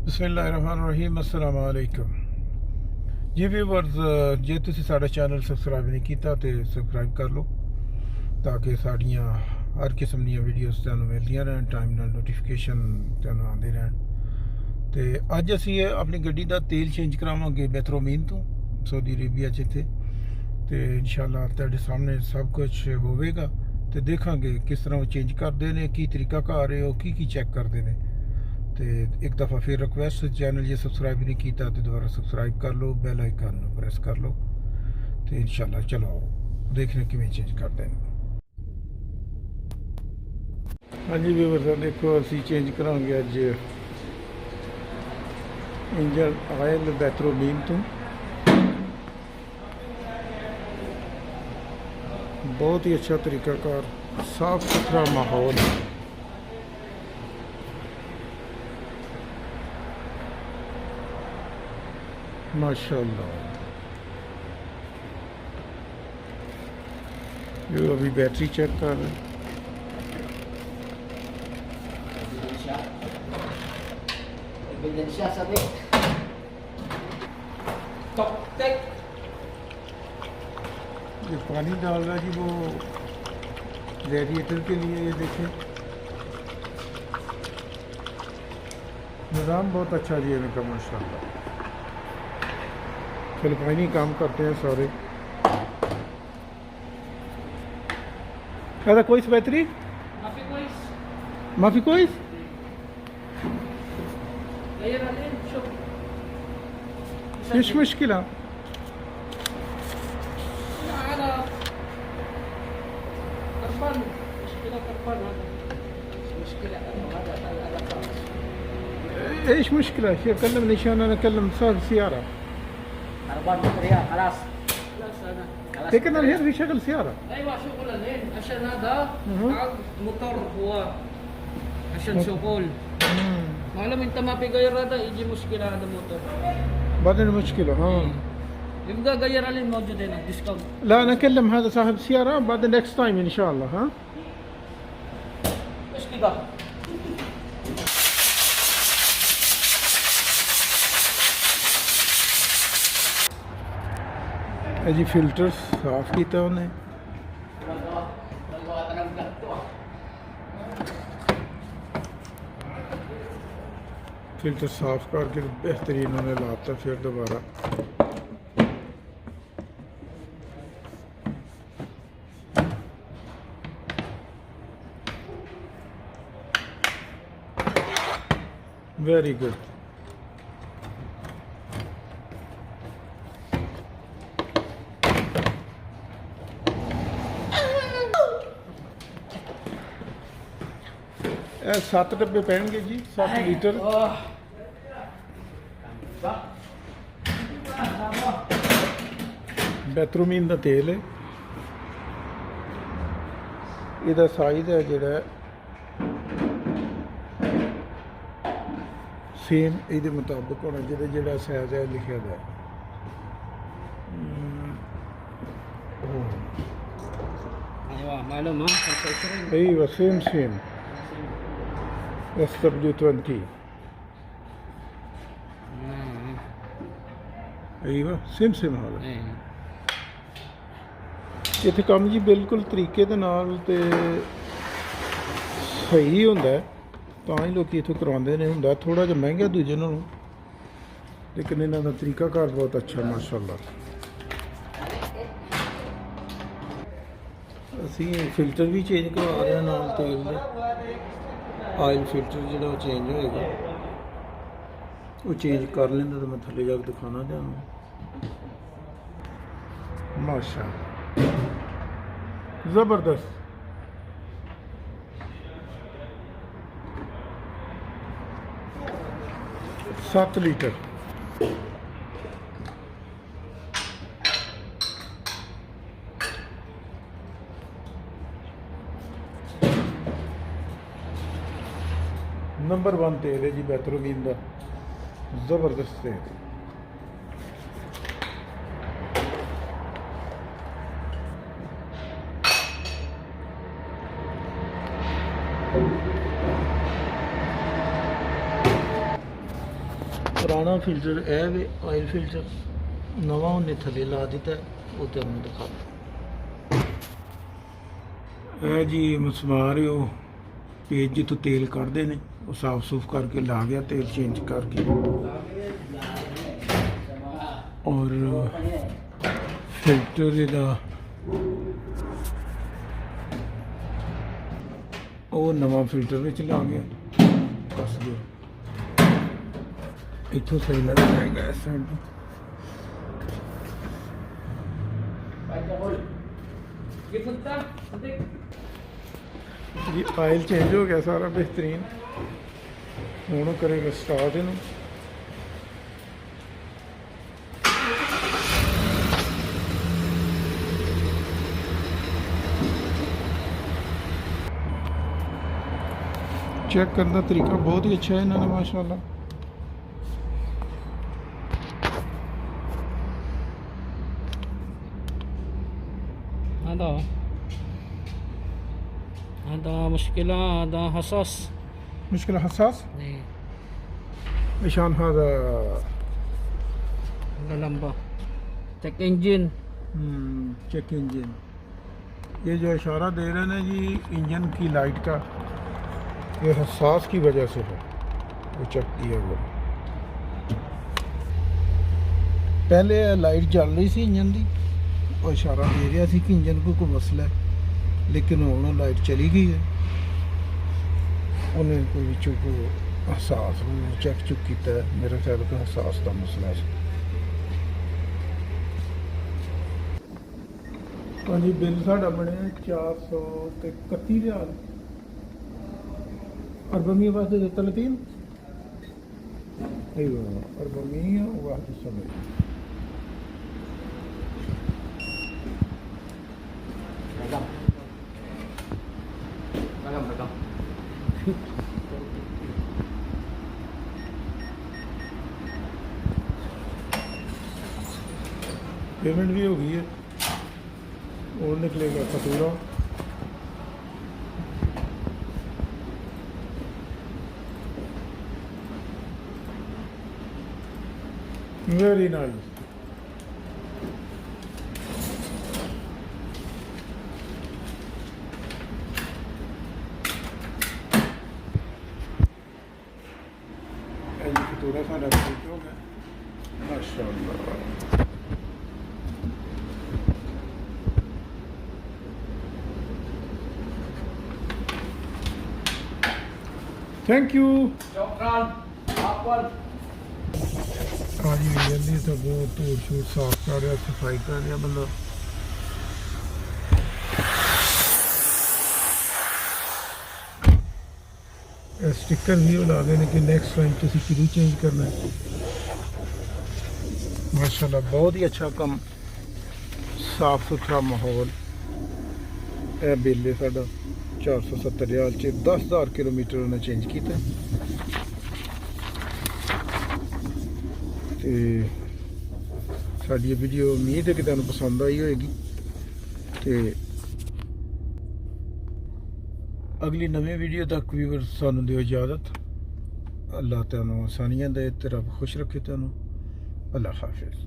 बिस्मिल्लाहिर्रहमानिर्रहीम अस्सलाम वालेकुम जी व्यूअर्स जे तुसी साडा चैनल सबसक्राइब नहीं किया तो सबसक्राइब कर लो ताकि साड़ियाँ हर किस्म दी वीडियोस तुहानूं मिलदियां रहन टाइम नाल नोटिफिकेशन तुहानूं आंदे रहन। तो अज असी अपनी गड्डी का तेल चेंज करावांगे पेट्रोमीन तो सऊदी अरेबिया च इत्थे तो इंशाअल्लाह तुहाडे सामने सब कुछ होवेगा तो देखांगे किस तरह वो चेंज करते हैं की तरीका कार है की चेक करते हैं। तो एक दफ़ा फिर रिक्वेस्ट चैनल जे सब्सक्राइब नहीं किया तो दोबारा सब्सक्राइब कर लो, बेल आइकन प्रेस कर लो तो इंशाल्लाह चलो देखने किमें चेंज करते हैं। हाँ जी व्यूअर्स देखो असी चेंज करांगे अज इंजन ऑयल पेट्रोमीन तो बहुत ही अच्छा तरीकाकार साफ सुथरा माहौल माशाल्लाह। जो अभी बैटरी चेक कर रहे हैं। ये पानी डाल रहा जी वो रेडिएटर के लिए, ये देखें निज़ाम बहुत अच्छा जी इनका माशाल्लाह। फिलिपाइनी काम करते हैं सारे। هذا كويس باتري؟ ما في كويس. ما في كويس؟ غير عليه شوف. ايش مشكلة؟ على كربان مشكلة كربان هذا. مشكلة هذا خلاص. ايش مشكلة؟ شيء كلمني عشان انا اكلم صاحب السيارة. كربان بطارية خلاص. خلاص هذا. لكن الحين في شغل سيارة. ايوه شغل الحين عشان هذا موتور هو عشان شغل. معلوم انت ما في غير هذا يجي مشكلة هذا موتور. بعدين المشكلة يبقى غير عليه موجود هنا ديسكاونت. لا انا اكلم هذا صاحب السيارة بعدين نكست تايم ان شاء الله. ها؟ ايش كذا؟ जी फिल्टर साफ किया उन्हें। फिल्टर साफ करके बेहतरीन उन्हें लाता फिर दोबारा वेरी गुड। ਇਹ 7 ਡੱਬੇ ਪੈਣਗੇ ਜੀ 7 ਲੀਟਰ। ਪੈਟਰੋਮੀਨ ਦਾ ਤੇਲ ਹੈ। ਇਹਦਾ ਸਾਈਜ਼ ਹੈ ਜਿਹੜਾ ਸੇਮ ਇਹਦੇ ਮੁਤਾਬਕ ਹੋਣਾ ਜਿਹਦੇ ਜਿਹੜਾ ਸਾਈਜ਼ ਹੈ ਲਿਖਿਆ ਦਾ ايوه معلوم ها 25. ايوه سيم SW20 ايوه سيم ਹਾਲ ਹੈ। ਇੱਥੇ ਕੰਮ ਜੀ ਬਿਲਕੁਲ ਤਰੀਕੇ ਦੇ ਨਾਲ ਤੇ ਸਹੀ ਹੁੰਦਾ ਤਾਂ ਹੀ ਲੋਕੀ ਇੱਥੋਂ ਕਰਵਾਉਂਦੇ ਨੇ। ਹੁੰਦਾ ਥੋੜਾ ਜਿਹਾ ਮਹਿੰਗਾ ਦੂਜੇ ਨਾਲੋਂ ਲੇਕਿਨ ਇਹਨਾਂ ਦਾ ਤਰੀਕਾਕਾਰ ਬਹੁਤ ਅੱਛਾ ਮਾਸ਼ਾਅੱਲਾ। ਅਸੀਂ ਫਿਲਟਰ ਵੀ ਚੇਂਜ ਕਰਵਾ ਰਹੇ ਹਾਂ ਨਾਲ ਤੇਲ ਦੇ। ਆਇਲ ਫਿਲਟਰ ਜਿਹੜਾ ਉਹ ਚੇਂਜ ਹੋਏਗਾ ਉਹ ਚੇਂਜ ਕਰ ਲੈਂਦਾ ਤਾਂ ਮੈਂ ਥੱਲੇ ਜਾ ਕੇ ਦਿਖਾਣਾ ਤੁਹਾਨੂੰ ਮਾਸ਼ਾਅੱਲਾ ਜ਼ਬਰਦਸਤ। सत्त लीटर नंबर 1 तेल है जी पेट्रोमीन का जबरदस्त तेल। पुराना फिल्टर है वे ऑयल फिल्टर, नवा उन्हें थले ला दिता है, वो तुहानू दिखा है जी। मसमार वो पेज जितों तेल कढ़ते हैं वो साफ सूफ करके ला गया, तेल चेंज करके। और फिल्टर इहदा वो नवा फिल्टर विच ला गया, कस गया इत्थों सही लग जाएगा इस साइड तो। जी ऑयल चेंज हो गया सारा बेहतरीन, हूँ करेगा स्टार्ट इनू। चेक करने का तरीका बहुत ही अच्छा है इन्होंने माशाल्लाह। هذا مشكلة، هذا حساس. مشكلة حساس؟ ايه عشان هذا لمبة चेक इंजन। चेक इंजन, ये जो इशारा दे रहे हैं जी इंजन की लाइट का, ये हसास की वजह से है, वो चेक किया वो। पहले लाइट जल रही सी इंजन की, और इशारा दे रहा सी कि इंजन को कोई मसला है, लेकिन हुण लाइट चली गई है, उन्हें कोई विचों को हसास चेक चुक किया, मेरे ख्याल को हसास का मसला है। हाँ जी, बिल साढ़ा बने 431 रियाल, अरबमी वास्ते 30 अरबमी वास्ते समय। पेमेंट भी हो गई है और निकलेगा फतूरा। Very nice. फतूरा साढ़ा ठीक हो गया माशाअल्लाह। Thank you. आज जल्दी तो बहुत धूड़ शूट साफ कर रहा, सफाई कर रहा बंदा। स्टिकर भी ला देने कि नेक्स्ट टाइम किसी शुरू चेंज करना है। माशाल्लाह बहुत ही अच्छा काम, साफ सुथरा माहौल। यह बिल है साढ़ा 470 रियाल च 10,000 किलोमीटर उन्हें चेंज किया। तो साड़ी वीडियो उम्मीद है कि तुहानू पसंद आई होएगी। तो अगली नवी वीडियो तक व्यूअर सानू दिओ इजाजत। अल्लाह तुहानू आसानियां दे ते रब खुश रखे तुहानू। अल्लाह हाफिज़।